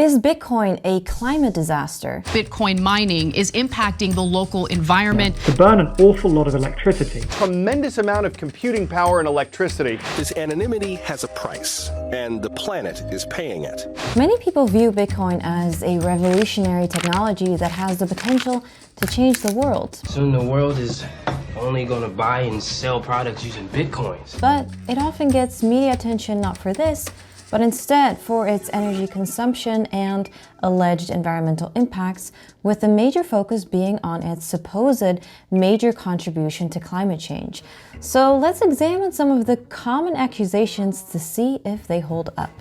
Is Bitcoin a climate disaster? Bitcoin mining is impacting the local environment. To burn an awful lot of electricity. Tremendous amount of computing power and electricity. This anonymity has a price, and the planet is paying it. Many people view Bitcoin as a revolutionary technology that has the potential to change the world. Soon the world is only going to buy and sell products using Bitcoins. But it often gets media attention not for this, but instead for its energy consumption and alleged environmental impacts, with the major focus being on its supposed major contribution to climate change. So let's examine some of the common accusations to see if they hold up.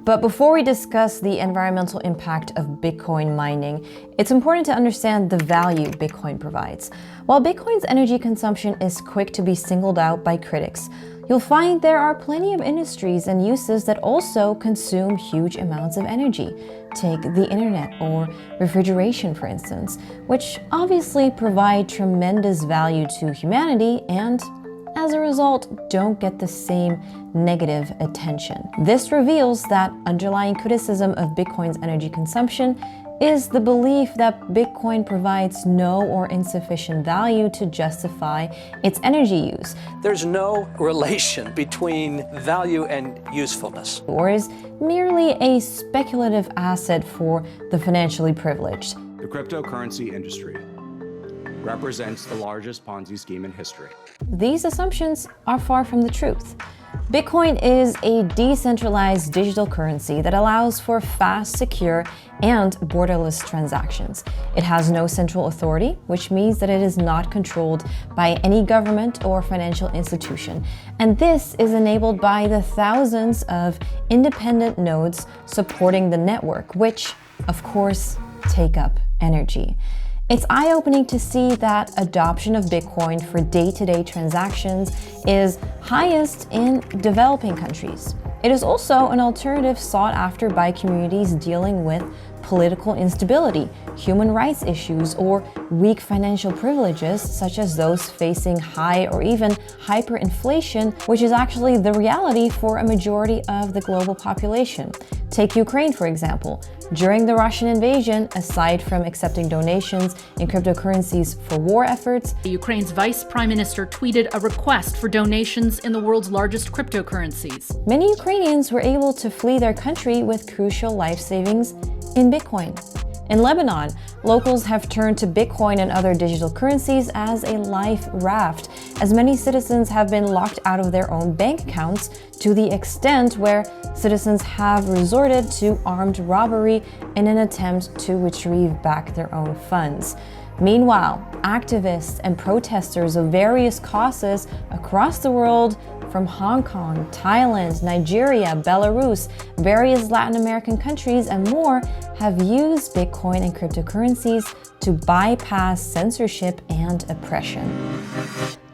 But before we discuss the environmental impact of Bitcoin mining, it's important to understand the value Bitcoin provides. While Bitcoin's energy consumption is quick to be singled out by critics, you'll find there are plenty of industries and uses that also consume huge amounts of energy. Take the internet or refrigeration, for instance, which obviously provide tremendous value to humanity and, as a result, don't get the same negative attention. This reveals that underlying criticism of Bitcoin's energy consumption is the belief that Bitcoin provides no or insufficient value to justify its energy use. There's no relation between value and usefulness. Or is merely a speculative asset for the financially privileged. The cryptocurrency industry represents the largest Ponzi scheme in history. These assumptions are far from the truth. Bitcoin is a decentralized digital currency that allows for fast, secure, and borderless transactions. It has no central authority, which means that it is not controlled by any government or financial institution. And this is enabled by the thousands of independent nodes supporting the network, which, of course, take up energy. It's eye-opening to see that adoption of Bitcoin for day-to-day transactions is highest in developing countries. It is also an alternative sought after by communities dealing with political instability, human rights issues, or weak financial privileges, such as those facing high or even hyperinflation, which is actually the reality for a majority of the global population. Take Ukraine, for example. During the Russian invasion, aside from accepting donations in cryptocurrencies for war efforts, Ukraine's vice prime minister tweeted a request for donations in the world's largest cryptocurrencies. Many Ukrainians were able to flee their country with crucial life savings in Bitcoin. In Lebanon, locals have turned to Bitcoin and other digital currencies as a life raft, as many citizens have been locked out of their own bank accounts, to the extent where citizens have resorted to armed robbery in an attempt to retrieve back their own funds. Meanwhile, activists and protesters of various causes across the world, from Hong Kong, Thailand, Nigeria, Belarus, various Latin American countries, and more, have used Bitcoin and cryptocurrencies to bypass censorship and oppression.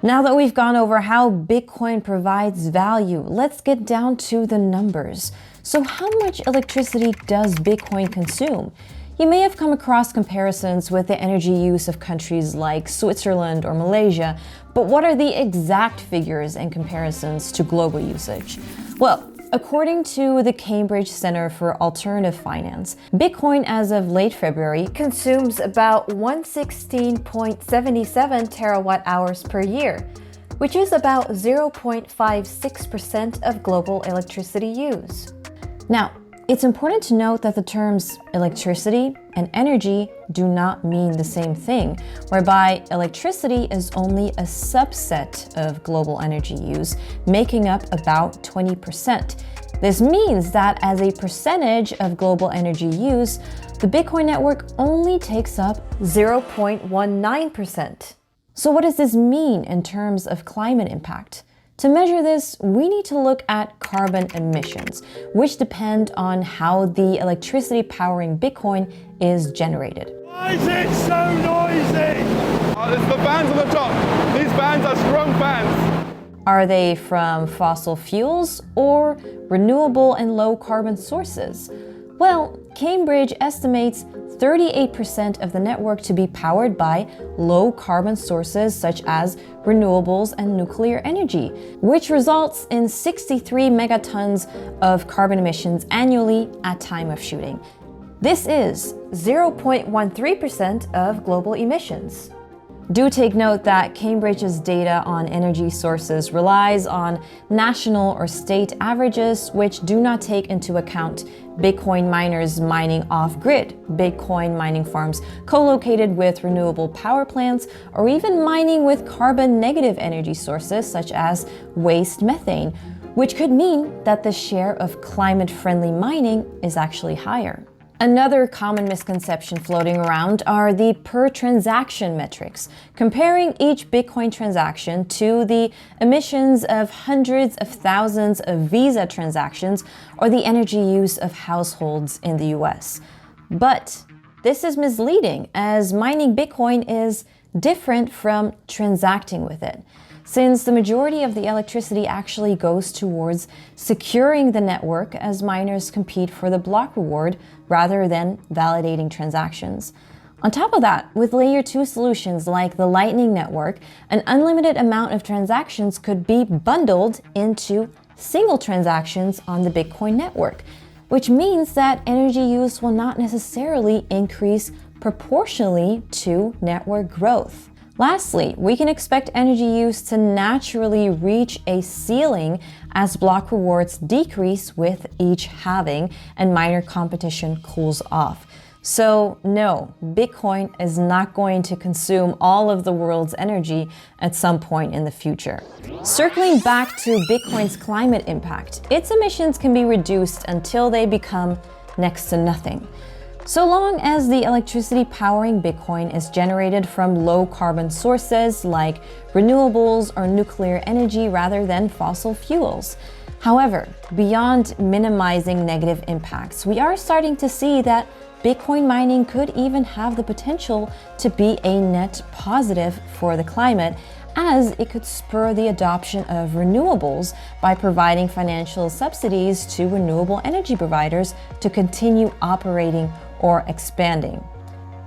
Now that we've gone over how Bitcoin provides value, let's get down to the numbers. So how much electricity does Bitcoin consume? You may have come across comparisons with the energy use of countries like Switzerland or Malaysia, but what are the exact figures and comparisons to global usage? Well, according to the Cambridge Center for Alternative Finance, Bitcoin as of late February consumes about 116.77 terawatt hours per year, which is about 0.56% of global electricity use. Now, it's important to note that the terms electricity and energy do not mean the same thing, whereby electricity is only a subset of global energy use, making up about 20%. This means that as a percentage of global energy use, the Bitcoin network only takes up 0.19%. So what does this mean in terms of climate impact? To measure this, we need to look at carbon emissions, which depend on how the electricity powering Bitcoin is generated. Why is it so noisy? It's the fans on the top. These fans are strong fans. Are they from fossil fuels or renewable and low carbon sources? Well, Cambridge estimates 38% of the network to be powered by low carbon sources such as renewables and nuclear energy, which results in 63 megatons of carbon emissions annually at time of shooting. This is 0.13% of global emissions. Do take note that Cambridge's data on energy sources relies on national or state averages, which do not take into account Bitcoin miners mining off-grid, Bitcoin mining farms co-located with renewable power plants, or even mining with carbon-negative energy sources such as waste methane, which could mean that the share of climate-friendly mining is actually higher. Another common misconception floating around are the per-transaction metrics, comparing each Bitcoin transaction to the emissions of hundreds of thousands of Visa transactions or the energy use of households in the US. But this is misleading, as mining Bitcoin is different from transacting with it, since the majority of the electricity actually goes towards securing the network as miners compete for the block reward rather than validating transactions. On top of that, with layer 2 solutions like the Lightning Network, an unlimited amount of transactions could be bundled into single transactions on the Bitcoin network, which means that energy use will not necessarily increase proportionally to network growth. Lastly, we can expect energy use to naturally reach a ceiling as block rewards decrease with each halving and miner competition cools off. So no, Bitcoin is not going to consume all of the world's energy at some point in the future. Circling back to Bitcoin's climate impact, its emissions can be reduced until they become next to nothing. So long as the electricity powering Bitcoin is generated from low carbon sources like renewables or nuclear energy rather than fossil fuels. However, beyond minimizing negative impacts, we are starting to see that Bitcoin mining could even have the potential to be a net positive for the climate, as it could spur the adoption of renewables by providing financial subsidies to renewable energy providers to continue operating or expanding.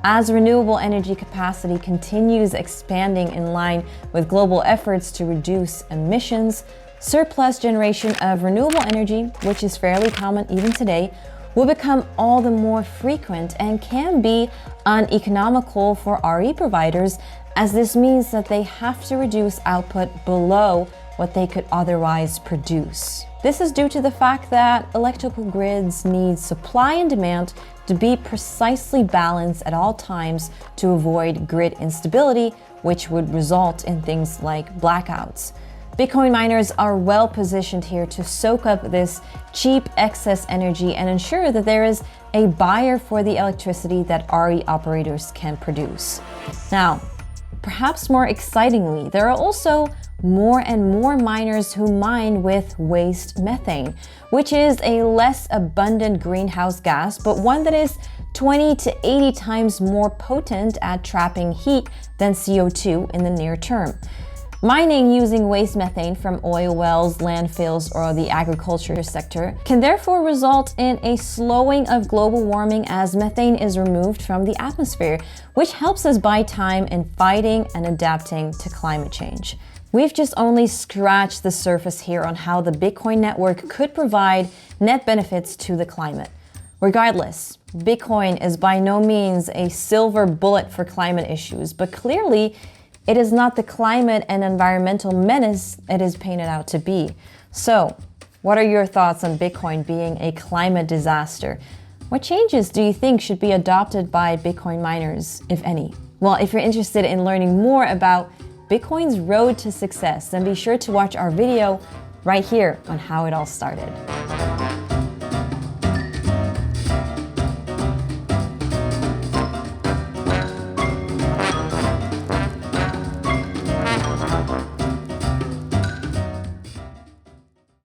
As renewable energy capacity continues expanding in line with global efforts to reduce emissions, surplus generation of renewable energy, which is fairly common even today, will become all the more frequent and can be uneconomical for RE providers, as this means that they have to reduce output below what they could otherwise produce. This is due to the fact that electrical grids need supply and demand to be precisely balanced at all times to avoid grid instability, which would result in things like blackouts. Bitcoin miners are well positioned here to soak up this cheap excess energy and ensure that there is a buyer for the electricity that RE operators can produce. Now, perhaps more excitingly, there are also more and more miners who mine with waste methane, which is a less abundant greenhouse gas, but one that is 20 to 80 times more potent at trapping heat than CO2 in the near term. Mining using waste methane from oil wells, landfills, or the agriculture sector can therefore result in a slowing of global warming as methane is removed from the atmosphere, which helps us buy time in fighting and adapting to climate change. We've just only scratched the surface here on how the Bitcoin network could provide net benefits to the climate. Regardless, Bitcoin is by no means a silver bullet for climate issues, but clearly it is not the climate and environmental menace it is painted out to be. So, what are your thoughts on Bitcoin being a climate disaster? What changes do you think should be adopted by Bitcoin miners, if any? Well, if you're interested in learning more about Bitcoin's road to success, then be sure to watch our video right here on how it all started.